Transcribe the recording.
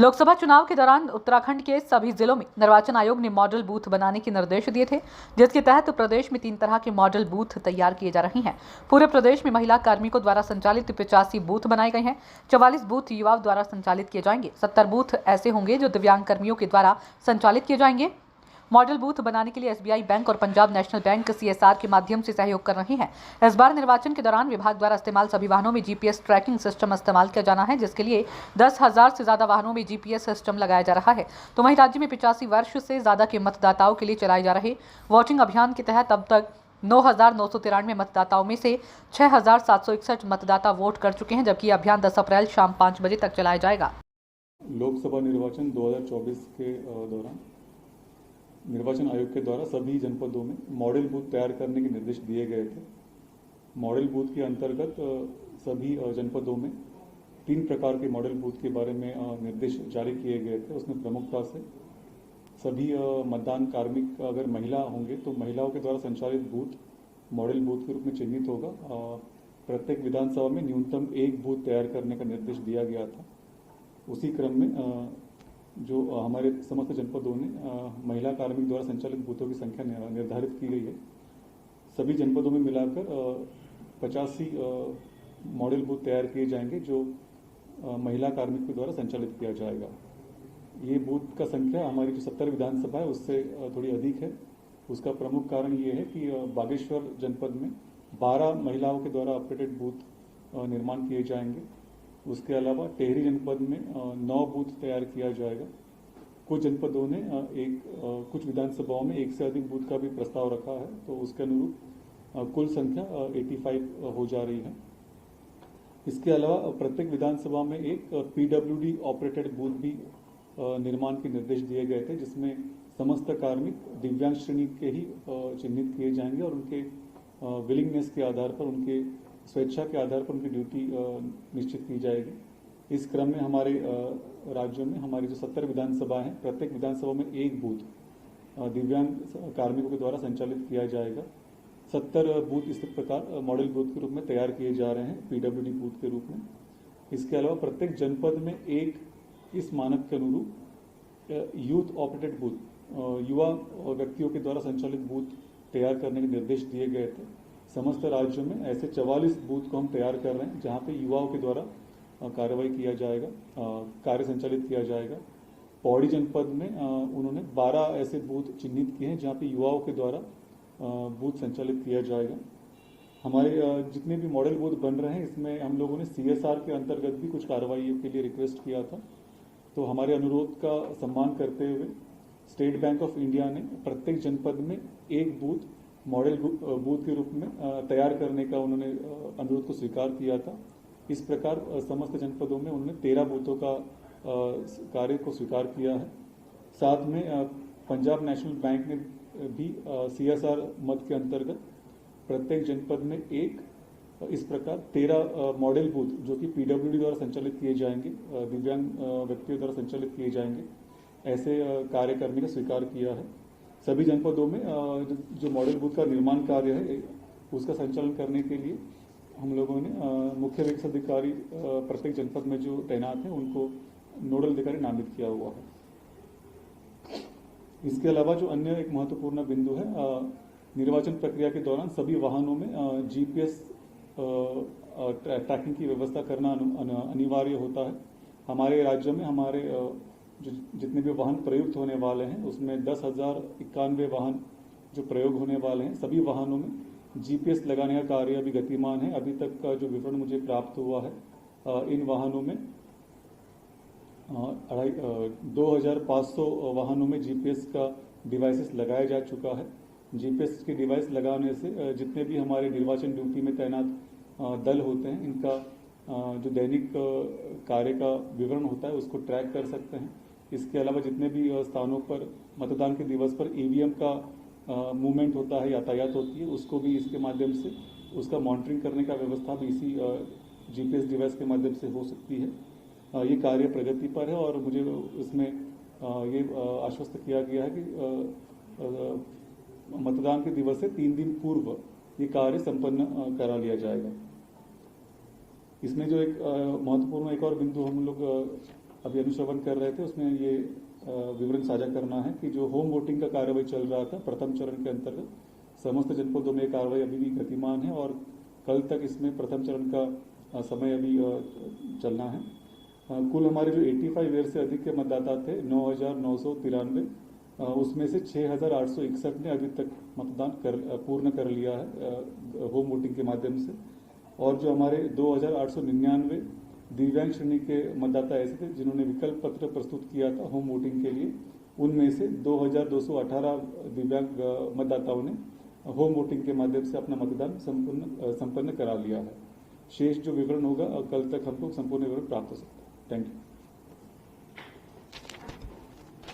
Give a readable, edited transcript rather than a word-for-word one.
लोकसभा चुनाव के दौरान उत्तराखंड के सभी जिलों में निर्वाचन आयोग ने मॉडल बूथ बनाने के निर्देश दिए थे, जिसके तहत प्रदेश में 3 तरह के मॉडल बूथ तैयार किए जा रहे हैं। पूरे प्रदेश में महिला कार्मिकों द्वारा संचालित 85 बूथ बनाए गए हैं। 44 बूथ युवाओं द्वारा संचालित किए जाएंगे। 70 बूथ ऐसे होंगे जो दिव्यांग कर्मियों के द्वारा संचालित किए जाएंगे। मॉडल बूथ बनाने के लिए एसबीआई बैंक और पंजाब नेशनल बैंक सीएसआर के माध्यम से सहयोग कर रहे हैं। इस बार निर्वाचन के दौरान विभाग द्वारा इस्तेमाल सभी वाहनों में जीपीएस ट्रैकिंग सिस्टम इस्तेमाल किया जाना है, जिसके लिए 10,000 से ज्यादा वाहनों में जीपीएस सिस्टम लगाया जा रहा है। तो वहीं राज्य में 85 वर्ष से ज्यादा के मतदाताओं के लिए चलाए जा रहे वोटिंग अभियान के तहत अब तक 9,993 मतदाताओं में से 6,761 मतदाता वोट कर चुके हैं, जबकि अभियान 10 अप्रैल शाम 5 बजे तक चलाया जाएगा। लोकसभा निर्वाचन 2024 के दौरान निर्वाचन आयोग के द्वारा सभी जनपदों में मॉडल बूथ तैयार करने के निर्देश दिए गए थे। मॉडल बूथ के अंतर्गत सभी जनपदों में 3 प्रकार के मॉडल बूथ के बारे में निर्देश जारी किए गए थे। उसमें प्रमुखता से सभी मतदान कार्मिक अगर महिला होंगे तो महिलाओं के द्वारा संचालित बूथ मॉडल बूथ के रूप में चिन्हित होगा। प्रत्येक विधानसभा में न्यूनतम 1 बूथ तैयार करने का निर्देश दिया गया था। उसी क्रम में जो हमारे समस्त जनपदों ने महिला कार्मिक द्वारा संचालित बूथों की संख्या निर्धारित की गई है। सभी जनपदों में मिलाकर 85 मॉडल बूथ तैयार किए जाएंगे जो महिला कार्मिक के द्वारा संचालित किया जाएगा। ये बूथ का संख्या हमारी जो 70 विधानसभा है उससे थोड़ी अधिक है। उसका प्रमुख कारण ये है कि बागेश्वर जनपद में 12 महिलाओं के द्वारा ऑपरेटेड बूथ निर्माण किए जाएंगे। उसके अलावा टेहरी जनपद में 9 बूथ तैयार किया जाएगा। कुछ जनपदों ने कुछ विधानसभाओं में 1 से अधिक बूथ का भी प्रस्ताव रखा है, तो उसके अनुरूप कुल संख्या 85 हो जा रही है। इसके अलावा प्रत्येक विधानसभा में एक पीडब्ल्यूडी ऑपरेटेड बूथ भी निर्माण के निर्देश दिए गए थे, जिसमें समस्त कार्मिक दिव्यांग श्रेणी के ही चिन्हित किए जाएंगे और उनके विलिंगनेस के आधार पर, उनके स्वेच्छा के आधार पर उनकी ड्यूटी निश्चित की जाएगी। इस क्रम में हमारे राज्यों में हमारी जो 70 विधानसभा हैं, प्रत्येक विधानसभा में 1 बूथ दिव्यांग कार्मिकों के द्वारा संचालित किया जाएगा। 70 बूथ इस प्रकार मॉडल बूथ के रूप में तैयार किए जा रहे हैं, पीडब्ल्यूडी बूथ के रूप में। इसके अलावा प्रत्येक जनपद में एक इस मानक के अनुरूप यूथ ऑपरेटेड बूथ, युवा व्यक्तियों के द्वारा संचालित बूथ तैयार करने के निर्देश दिए गए थे। समस्त राज्यों में ऐसे 44 बूथ को हम तैयार कर रहे हैं, जहां पे युवाओं के द्वारा कार्रवाई किया जाएगा, कार्य संचालित किया जाएगा। पौड़ी जनपद में उन्होंने 12 ऐसे बूथ चिन्हित किए हैं जहां पे युवाओं के द्वारा बूथ संचालित किया जाएगा। हमारे जितने भी मॉडल बूथ बन रहे हैं, इसमें हम लोगों ने सीएसआर के अंतर्गत भी कुछ कार्रवाइयों के लिए रिक्वेस्ट किया था। तो हमारे अनुरोध का सम्मान करते हुए स्टेट बैंक ऑफ इंडिया ने प्रत्येक जनपद में 1 बूथ मॉडल बूथ के रूप में तैयार करने का उन्होंने अनुरोध को स्वीकार किया था। इस प्रकार समस्त जनपदों में उन्होंने 13 बूथों का कार्य को स्वीकार किया है। साथ में पंजाब नेशनल बैंक ने भी सीएसआर मद के अंतर्गत प्रत्येक जनपद में एक इस प्रकार 13 मॉडल बूथ जो कि पीडब्ल्यूडी द्वारा संचालित किए जाएंगे, दिव्यांग व्यक्तियों द्वारा संचालित किए जाएंगे, ऐसे कार्य करने का स्वीकार किया है। सभी जनपदों में जो मॉडल बूथ का निर्माण कार्य है उसका संचालन करने के लिए हम लोगों ने मुख्य विकास अधिकारी प्रत्येक जनपद में जो तैनात हैं उनको नोडल अधिकारी नामित किया हुआ है। इसके अलावा जो अन्य एक महत्वपूर्ण बिंदु है, निर्वाचन प्रक्रिया के दौरान सभी वाहनों में जीपीएस ट्रैकिंग की व्यवस्था करना अनिवार्य होता है। हमारे राज्य में हमारे जो जितने भी वाहन प्रयुक्त होने वाले हैं उसमें 10,091 वाहन जो प्रयोग होने वाले हैं, सभी वाहनों में जीपीएस लगाने का कार्य अभी गतिमान है। अभी तक का जो विवरण मुझे प्राप्त हुआ है, इन वाहनों में 2,500 वाहनों में जीपीएस का डिवाइसेस लगाया जा चुका है। जीपीएस के डिवाइस लगाने से जितने भी हमारे निर्वाचन ड्यूटी में तैनात दल होते हैं, इनका जो दैनिक कार्य का विवरण होता है उसको ट्रैक कर सकते हैं। इसके अलावा जितने भी स्थानों पर मतदान के दिवस पर ईवीएम का मूवमेंट होता है, यातायात होती है, उसको भी इसके माध्यम से उसका मॉनिटरिंग करने का व्यवस्था भी इसी जीपीएस डिवाइस के माध्यम से हो सकती है। ये कार्य प्रगति पर है और मुझे इसमें ये आश्वस्त किया गया है कि मतदान के दिवस से 3 दिन पूर्व ये कार्य संपन्न करा लिया जाएगा। इसमें जो एक महत्वपूर्ण एक और बिंदु हम लोग अभी अनुश्रवण कर रहे थे, उसमें ये विवरण साझा करना है कि जो होम वोटिंग का कार्रवाई चल रहा था प्रथम चरण के अंतर्गत समस्त जनपदों में कार्रवाई अभी भी गतिमान है और कल तक इसमें प्रथम चरण का समय अभी चलना है। कुल हमारे जो 85 ईयर से अधिक के मतदाता थे 9,993, उसमें से 6,861 ने अभी तक मतदान पूर्ण कर लिया है होम वोटिंग के माध्यम से। और जो हमारे 2,899 दिव्यांग श्रेणी के मतदाता ऐसे थे जिन्होंने विकल्प पत्र प्रस्तुत किया था होम वोटिंग के लिए, उनमें से 2,218 दिव्यांग मतदाताओं ने होम वोटिंग के माध्यम से अपना मतदान संपन्न करा लिया है। शेष जो विवरण होगा कल तक हमको संपूर्ण विवरण प्राप्त हो सकता है। Thank you.